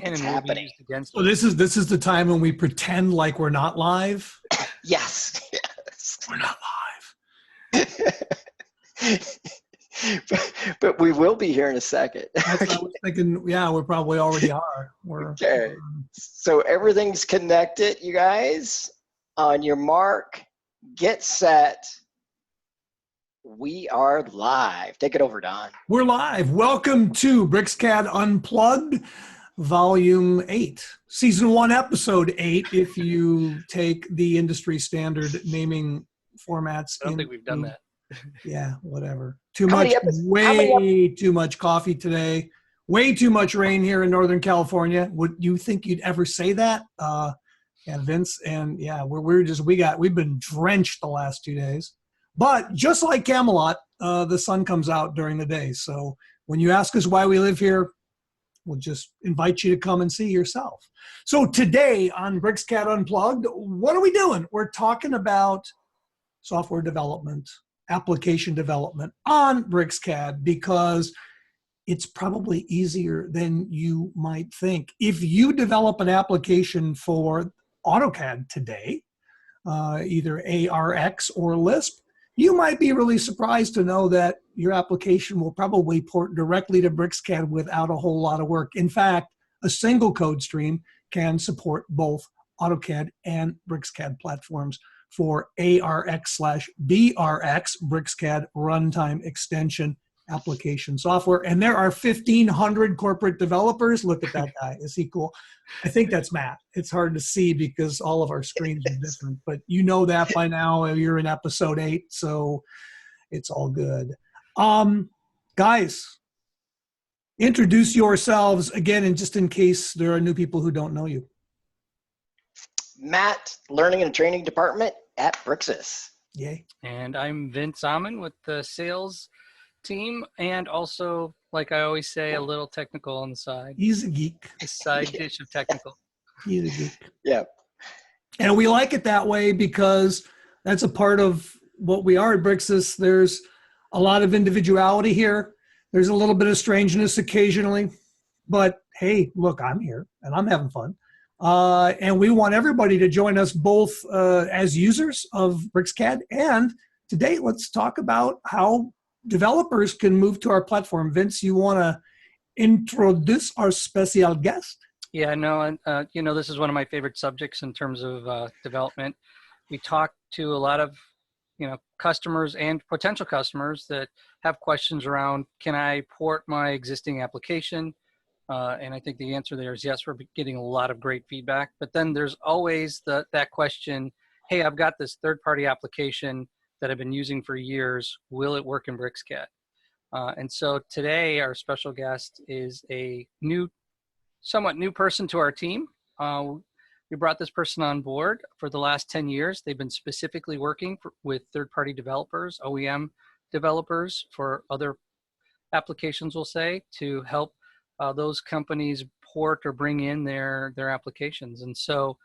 can it's and will happening. be used against So this is the time when we pretend like we're not live. Yes. We're not live. but we will be here in a second. That's what I was thinking. Yeah, we probably already are. Okay. So everything's connected, you guys. On your mark, get set. We are live. Take it over, Don. We're live. Welcome to BricsCAD Unplugged, Volume 8, Season 1, Episode 8, if you take the industry standard naming formats. I don't think we've done that. Yeah, whatever. Too much, way too much coffee today. Way too much rain here in Northern California. Would you think you'd ever say that? Yeah, Vince, and yeah, we've been drenched the last 2 days. But just like Camelot, the sun comes out during the day. So when you ask us why we live here, we'll just invite you to come and see yourself. So today on BricsCAD Unplugged, what are we doing? We're talking about software development, application development on BricsCAD because it's probably easier than you might think. If you develop an application for AutoCAD today, either ARX or LISP, you might be really surprised to know that your application will probably port directly to BricsCAD without a whole lot of work. In fact, a single code stream can support both AutoCAD and BricsCAD platforms for ARX/BRX, BricsCAD Runtime Extension application software. And there are 1,500 corporate developers. Look at that guy. Is he cool? I think that's Matt. It's hard to see because all of our screens are different, but you know that by now. You're in episode 8, so it's all good. Guys, introduce yourselves again, and just in case there are new people who don't know you. Matt, Learning and Training Department at Brixis. Yay. And I'm Vince Amon with the sales team, and also, like I always say, a little technical on the side. He's a geek. A side dish of technical. He's a geek. Yeah. And we like it that way because that's a part of what we are at Brixis. There's a lot of individuality here. There's a little bit of strangeness occasionally, but hey, look, I'm here and I'm having fun. And we want everybody to join us both as users of BricsCAD. And today, let's talk about how developers can move to our platform. Vince, you want to introduce our special guest? Yeah, no, and this is one of my favorite subjects in terms of development. We talk to a lot of, customers and potential customers that have questions around, can I port my existing application? And I think the answer there is yes. We're getting a lot of great feedback. But then there's always that question, hey, I've got this third-party application that I've been using for years. Will it work in BricsCAD? And so today, our special guest is a somewhat new person to our team. We brought this person on board for the last 10 years. They've been specifically working with third-party developers, OEM developers for other applications, we'll say, to help those companies port or bring in their applications. And so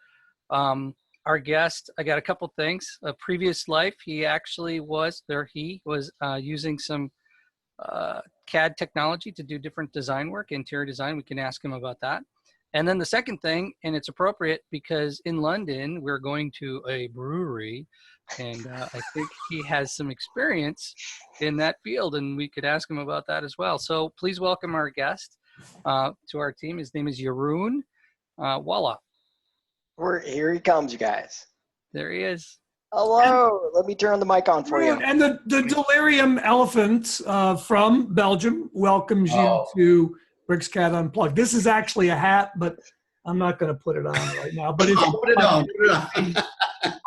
our guest, I got a couple things. A previous life, he was using some CAD technology to do different design work, interior design. We can ask him about that. And then the second thing, and it's appropriate because in London, we're going to a brewery, and I think he has some experience in that field, and we could ask him about that as well. So please welcome our guest to our team. His name is Jeroen Walhof. Here he comes, you guys. There he is. Hello. Let me turn the mic on for you. And the Delirium Elephant from Belgium welcomes you to BricsCAD Unplugged. This is actually a hat, but I'm not going to put it on right now. But it's put it on.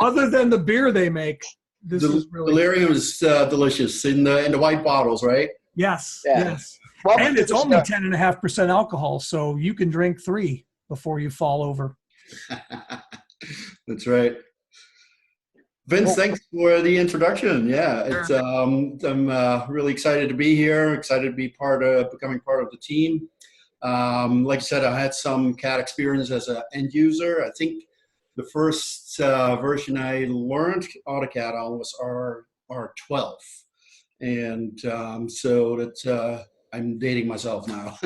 Other than the beer they make, this is really Delirium is delicious in the white bottles, right? Yes, Yeah. yes. Welcome And to it's the only show. 10.5% alcohol, so you can drink 3 before you fall over. That's right. Vince, thanks for the introduction. Yeah, it's I'm really excited to be here. Excited to be becoming part of the team. Like I said, I had some CAD experience as an end user. I think the first version I learned AutoCAD on was R12, and so that I'm dating myself now.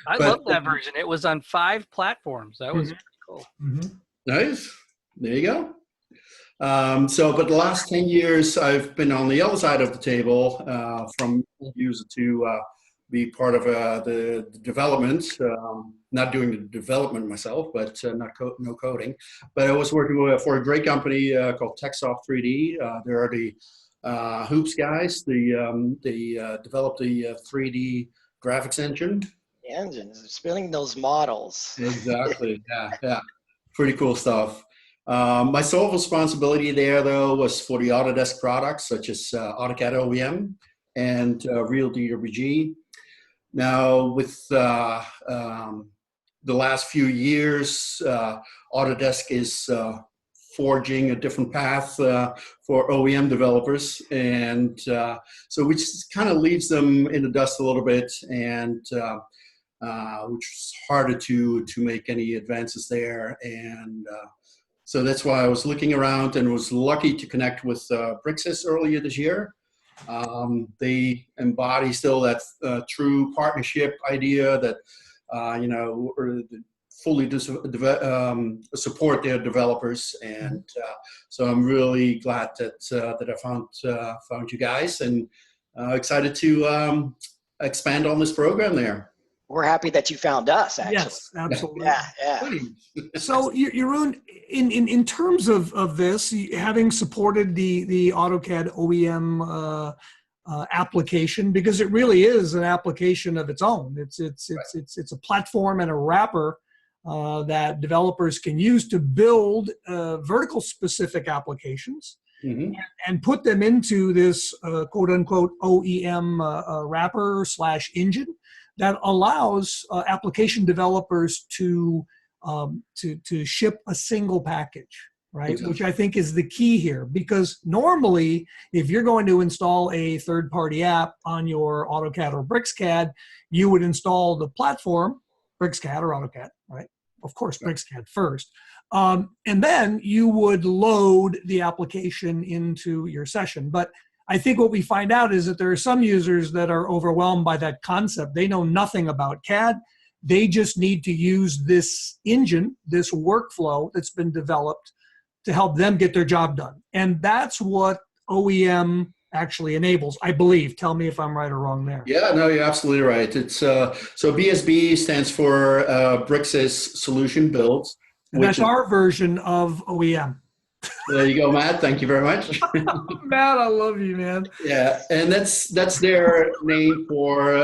I love that version. It was on 5 platforms. That was pretty cool. Nice. There you go. But the last 10 years, I've been on the other side of the table, from user to be part of the development. Not doing the development myself, but no coding. But I was working for a great company called TechSoft 3D. They're the Hoops guys. They developed the 3D graphics engine. The engines, spinning those models. Exactly. Yeah. Pretty cool stuff. My sole responsibility there, though, was for the Autodesk products, such as AutoCAD OEM and Real DWG. Now, with the last few years, Autodesk is forging a different path for OEM developers, and so which kind of leaves them in the dust a little bit, and which is harder to make any advances there. And so that's why I was looking around and was lucky to connect with BricsCAD earlier this year. They embody still that true partnership idea that, or fully support their developers. And so I'm really glad that I found you guys, and excited to expand on this program there. We're happy that you found us, actually. Yes, absolutely. Yeah. So, Jeroen, in terms of this, having supported the AutoCAD OEM application, because it really is an application of its own. It's a platform and a wrapper that developers can use to build vertical specific applications and put them into this quote unquote OEM wrapper / engine that allows application developers to ship a single package, right? Exactly. Which I think is the key here, because normally if you're going to install a third-party app on your AutoCAD or BricsCAD, you would install the platform, BricsCAD or AutoCAD, right? Of course, BricsCAD first. And then you would load the application into your session. But I think what we find out is that there are some users that are overwhelmed by that concept. They know nothing about CAD. They just need to use this engine, this workflow that's been developed to help them get their job done. And that's what OEM actually enables, I believe. Tell me if I'm right or wrong there. Yeah, no, you're absolutely right. It's so BSB stands for BricsCAD Solution Builds. And that's our version of OEM. There you go, Matt. Thank you very much. Matt, I love you, man. Yeah, and that's their name for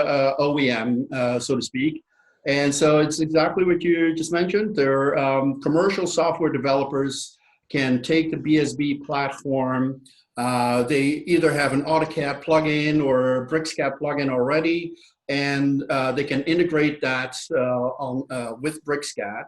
OEM, so to speak. And so it's exactly what you just mentioned. They're commercial software developers can take the BSB platform. They either have an AutoCAD plugin or a BricsCAD plugin already, and they can integrate that with BricsCAD.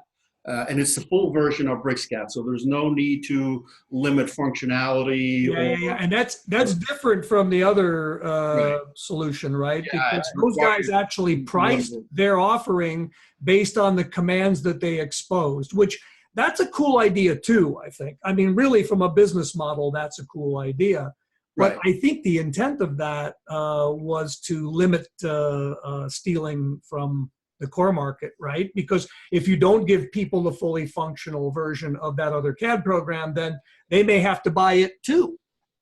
And it's the full version of BricsCAD, so there's no need to limit functionality. Yeah, and that's different from the other solution, right? Yeah, because those guys actually priced their offering based on the commands that they exposed, which that's a cool idea too, I think. I mean, really from a business model, that's a cool idea. But I think the intent of that was to limit stealing from the core market, right? Because if you don't give people the fully functional version of that other CAD program, then they may have to buy it too,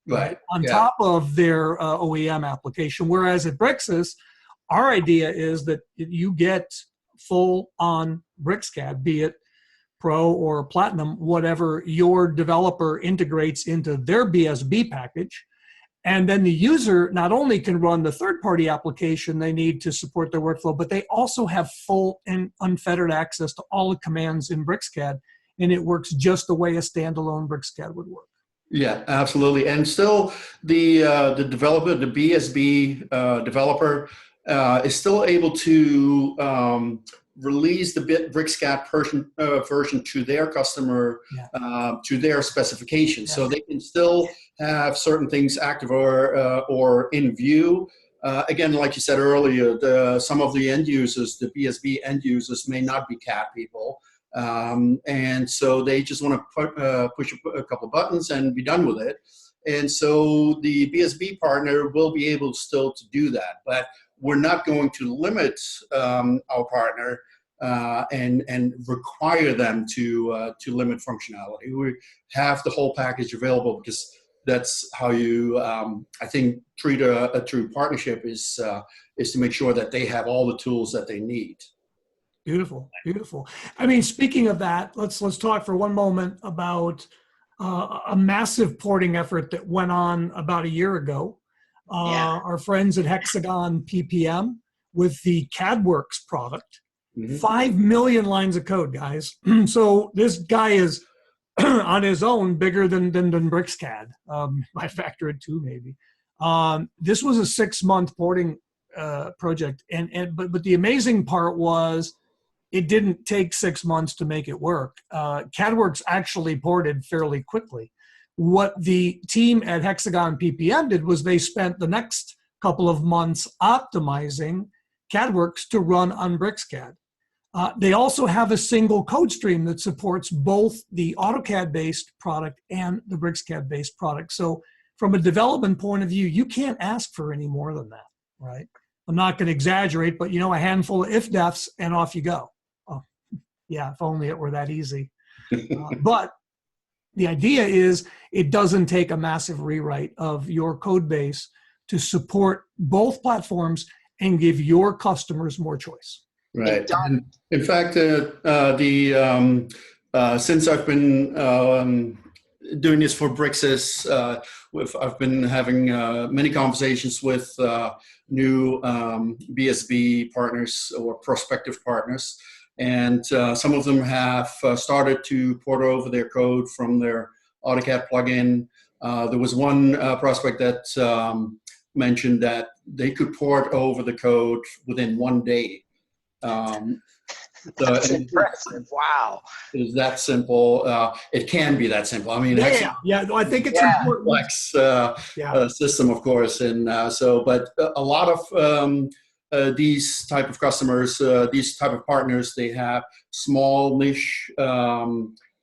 right? On top of their OEM application. Whereas at BricsCAD, our idea is that you get full on BricsCAD, be it Pro or Platinum, whatever your developer integrates into their BSB package. And then the user not only can run the third-party application they need to support their workflow, but they also have full and unfettered access to all the commands in BricsCAD, and it works just the way a standalone BricsCAD would work. Yeah, absolutely. And still, the developer, the BSB developer, is still able to release the BricsCAD version to their customer, to their specifications. So they can still have certain things active or in view. Again, like you said earlier, some of the end users, the BSB end users, may not be CAD people. And so they just want to push a couple buttons and be done with it. And so the BSB partner will be able still to do that. But we're not going to limit our partner and require them to limit functionality. We have the whole package available because that's how you, I think, treat a true partnership is to make sure that they have all the tools that they need. Beautiful, beautiful. I mean, speaking of that, let's talk for one moment about a massive porting effort that went on about a year ago. Our friends at Hexagon PPM with the CADWorks product. 5 million lines of code, guys. So this guy is on his own bigger than BricsCAD. I factor in 2 maybe. This was a 6-month porting project, but the amazing part was it didn't take 6 months to make it work. CADWorks actually ported fairly quickly. What the team at Hexagon PPM did was they spent the next couple of months optimizing CADWorks to run on BricsCAD. They also have a single code stream that supports both the AutoCAD-based product and the BricsCAD-based product. So from a development point of view, you can't ask for any more than that, right? I'm not going to exaggerate, but a handful of if-defs and off you go. Oh, yeah, if only it were that easy. But the idea is it doesn't take a massive rewrite of your code base to support both platforms and give your customers more choice. Right. And in fact, since I've been doing this for Bricsys, I've been having many conversations with new BSB partners or prospective partners, and some of them have started to port over their code from their AutoCAD plugin. There was one prospect that mentioned that they could port over the code within 1 day. That's impressive. Wow. It is that simple. It can be that simple. I mean, yeah. I think it's important. Complex system, of course, and but a lot of these type of customers, these type of partners, they have small niche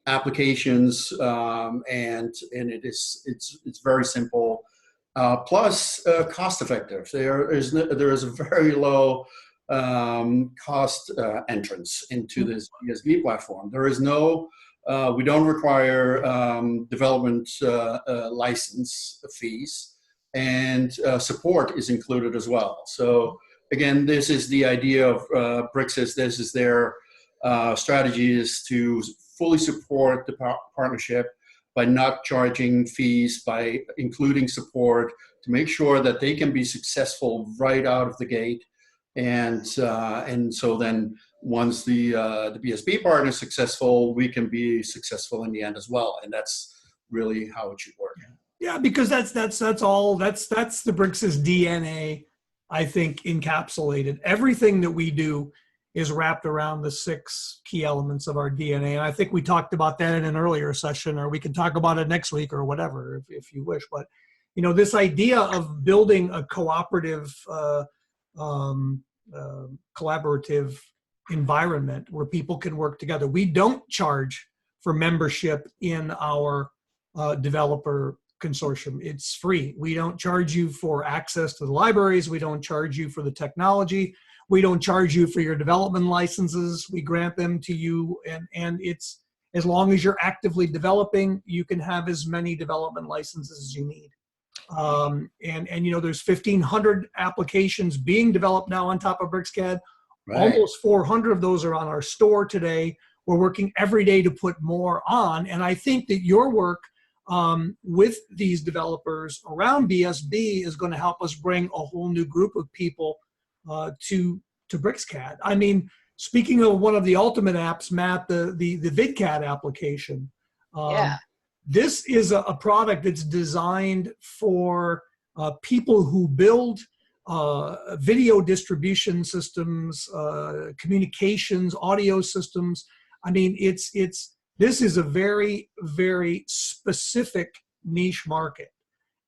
applications, and it's very simple. Plus, cost effective. There is a very low cost entrance into this BSB platform. There is no, we don't require development license fees, and support is included as well. So again, this is the idea of Bricsys. This is their strategy, is to fully support the partnership by not charging fees, by including support to make sure that they can be successful right out of the gate. And so then once the BSB partner is successful, we can be successful in the end as well. And that's really how it should work. Yeah, because that's the Bricsys DNA, I think, encapsulated. Everything that we do is wrapped around the 6 key elements of our DNA. And I think we talked about that in an earlier session, or we can talk about it next week or whatever, if you wish. But, this idea of building a cooperative, collaborative environment where people can work together. We don't charge for membership in our developer consortium. It's free. We don't charge you for access to the libraries. We don't charge you for the technology. We don't charge you for your development licenses. We grant them to you, and it's, as long as you're actively developing, you can have as many development licenses as you need. There's 1,500 applications being developed now on top of BricsCAD. Right. Almost 400 of those are on our store today. We're working every day to put more on, and I think that your work with these developers around BSB is going to help us bring a whole new group of people to BricsCAD. I mean, speaking of one of the ultimate apps, Matt, the VidCAD application. This is a product that's designed for people who build video distribution systems, communications, audio systems. I mean, this is a very, very specific niche market.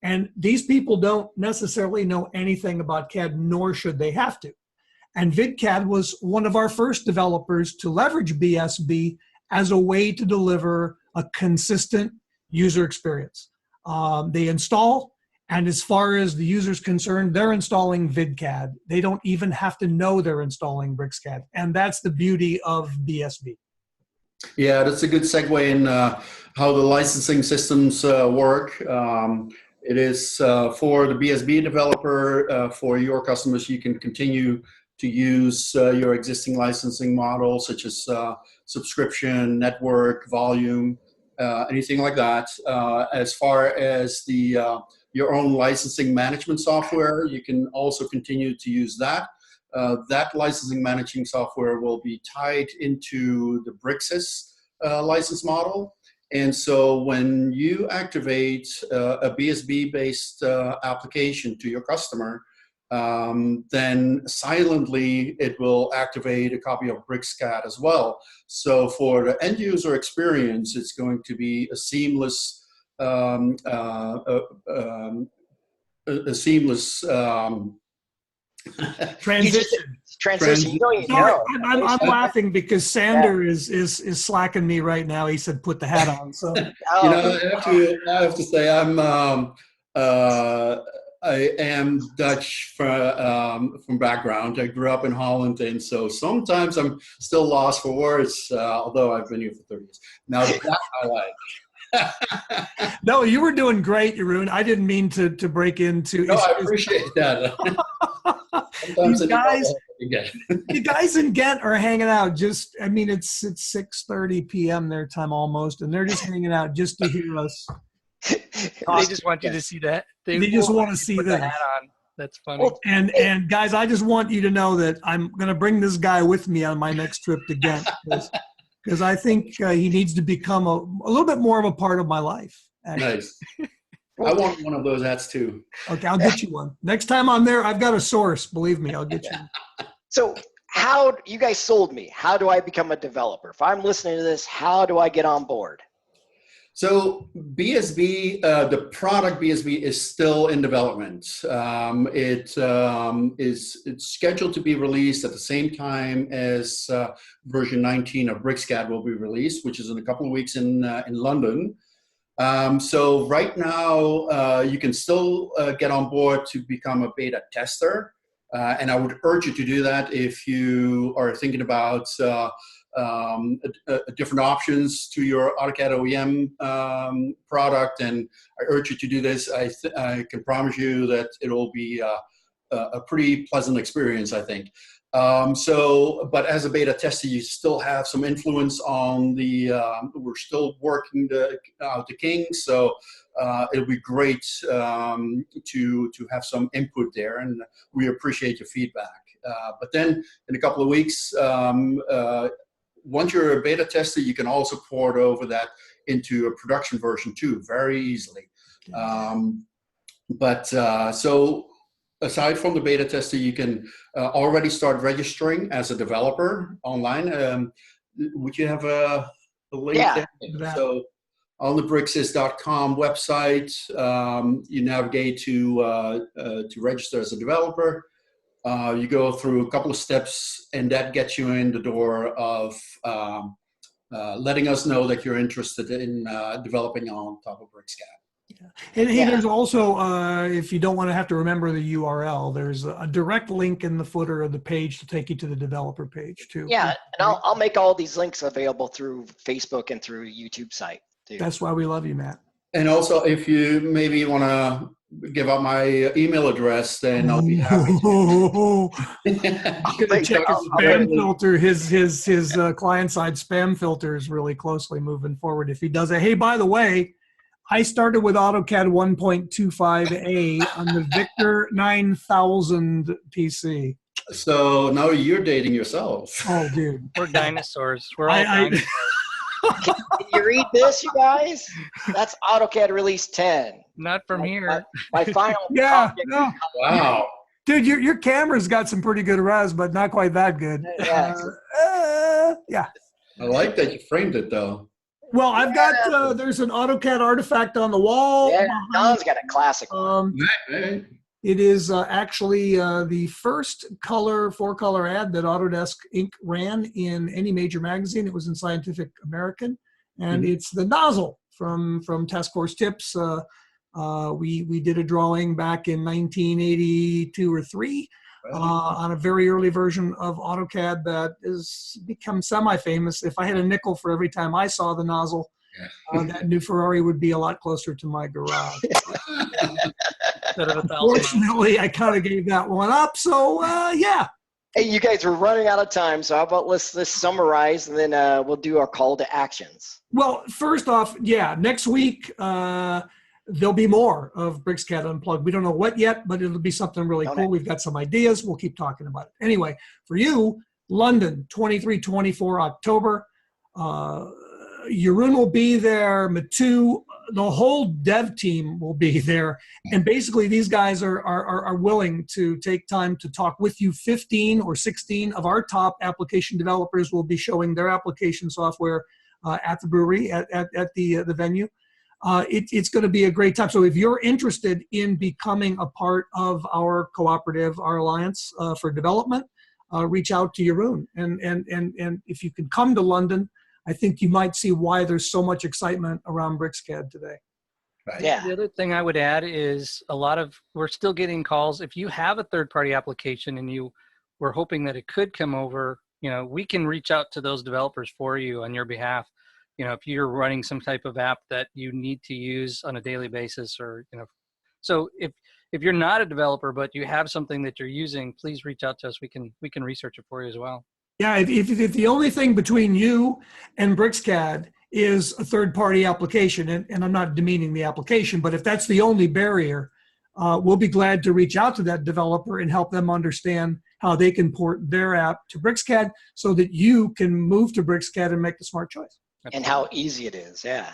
And these people don't necessarily know anything about CAD, nor should they have to. And VidCAD was one of our first developers to leverage BSB as a way to deliver a consistent user experience. They install And as far as the user's concerned, they're installing VidCAD. They don't even have to know they're installing BricsCAD. And that's the beauty of BSB. Yeah, that's a good segue in how the licensing systems work. It is for the BSB developer, for your customers, you can continue to use your existing licensing model, such as subscription, network, volume, anything like that. As far as your own licensing management software, you can also continue to use that. That licensing managing software will be tied into the BricsCAD license model. And so when you activate a BSB-based application to your customer, then silently it will activate a copy of BricsCAD as well. So for the end user experience, it's going to be a seamless transition. I'm laughing because Sander is slacking me right now. He said, "Put the hat on." So I have to say I am Dutch from background. I grew up in Holland, and so sometimes I'm still lost for words. Although I've been here for 30 years now, that I like. No, you were doing great, Jeroen. I didn't mean to break into. No, I appreciate that. You guys in Ghent are hanging out. I mean, it's 6:30 p.m. their time almost, and they're just hanging out just to hear us. They just want you to see that. They just want to see that. The hat on. That's funny. And guys, I just want you to know that I'm going to bring this guy with me on my next trip to Ghent. Because I think he needs to become a little bit more of a part of my life. Actually. Nice. I want one of those hats too. Okay, I'll get you one. Next time I'm there,Ve got a source. Believe me, I'll get you. So how, you guys sold me. How do I become a developer? If I'm listening to this, how do I get on board? So BSB, the product BSB is still in development. It's scheduled to be released at the same time as version 19 of BricsCAD will be released, which is in a couple of weeks in London. So right now, you can still get on board to become a beta tester. And I would urge you to do that if you are thinking about different options to your AutoCAD OEM product, and I urge you to do this. I can promise you that it'll be a pretty pleasant experience, I think. But as a beta tester, you still have some influence on we're still working out the kinks, so it'll be great to have some input there, and we appreciate your feedback. But then in a couple of weeks, once you're a beta tester, you can also port over that into a production version too, very easily. So aside from the beta tester, you can already start registering as a developer online. Would you have a link? Yeah. There? So on the BricsCAD.com website, you navigate to register as a developer. You go through a couple of steps, and that gets you in the door of letting us know that you're interested in developing on top of BricsCAD. Yeah. And hey, there's also, if you don't want to have to remember the URL, there's a direct link in the footer of the page to take you to the developer page too. Yeah, and I'll make all these links available through Facebook and through YouTube site too. That's why we love you, Matt. And also, if you maybe want to give out my email address, then I'll be happy to. I'm gonna check his spam filter. His client-side spam filter is really closely moving forward. If he does it, hey, by the way, I started with AutoCAD 1.25a on the Victor 9000 PC. So now you're dating yourself. Oh, dude. We're dinosaurs. We're all dinosaurs. Can you read this, you guys? That's AutoCAD Release 10. Not from here. My final. Yeah. No. Wow. Dude, your camera's got some pretty good res, but not quite that good. Yeah. Yeah. I like that you framed it, though. Well, I've got, there's an AutoCAD artifact on the wall. Yeah, Don's got a classic one. It is actually the first four-color ad that Autodesk Inc. ran in any major magazine. It was in Scientific American, and it's the nozzle from Task Force Tips. We did a drawing back in 1982 or 3 on a very early version of AutoCAD that has become semi-famous. If I had a nickel for every time I saw the nozzle, that new Ferrari would be a lot closer to my garage. Unfortunately, I kind of gave that one up. So yeah. Hey, you guys, we're running out of time. So how about let's summarize, and then we'll do our call to actions. Well, first off, yeah, next week there'll be more of BricsCAD Unplugged. We don't know what yet, but it'll be something really cool. We've got some ideas. We'll keep talking about it. Anyway, for you, London, 23-24 October. Jeroen will be there. Matu, the whole dev team will be there. And basically, these guys are willing to take time to talk with you. 15 or 16 of our top application developers will be showing their application software at the brewery, at the venue. It's going to be a great time. So if you're interested in becoming a part of our cooperative, our alliance for development, reach out to Jeroen. And if you can come to London, I think you might see why there's so much excitement around BricsCAD today. Right. Yeah. The other thing I would add is we're still getting calls. If you have a third-party application and we're hoping that it could come over, we can reach out to those developers for you on your behalf. If you're running some type of app that you need to use on a daily basis, or, so if you're not a developer, but you have something that you're using, please reach out to us. We can research it for you as well. Yeah, if the only thing between you and BricsCAD is a third-party application, and I'm not demeaning the application, but if that's the only barrier, we'll be glad to reach out to that developer and help them understand how they can port their app to BricsCAD so that you can move to BricsCAD and make the smart choice. And how easy it is, yeah.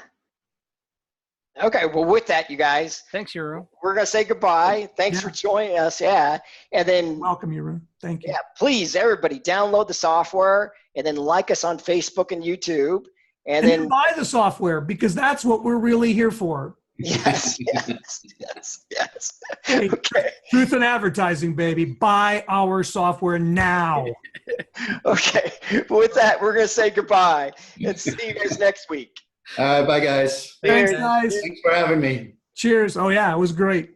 Okay, well, with that, you guys. Thanks, Jeroen. We're going to say goodbye. Thanks for joining us, yeah. And then, welcome, Jeroen. Thank you. Yeah, please, everybody, download the software and then like us on Facebook and YouTube. And then buy the software, because that's what we're really here for. Yes. Hey, okay. Truth in advertising, baby. Buy our software now. Okay. With that, we're going to say goodbye and see you guys next week. Bye, guys. Thanks, guys. Thanks for having me. Cheers. Oh, yeah, it was great.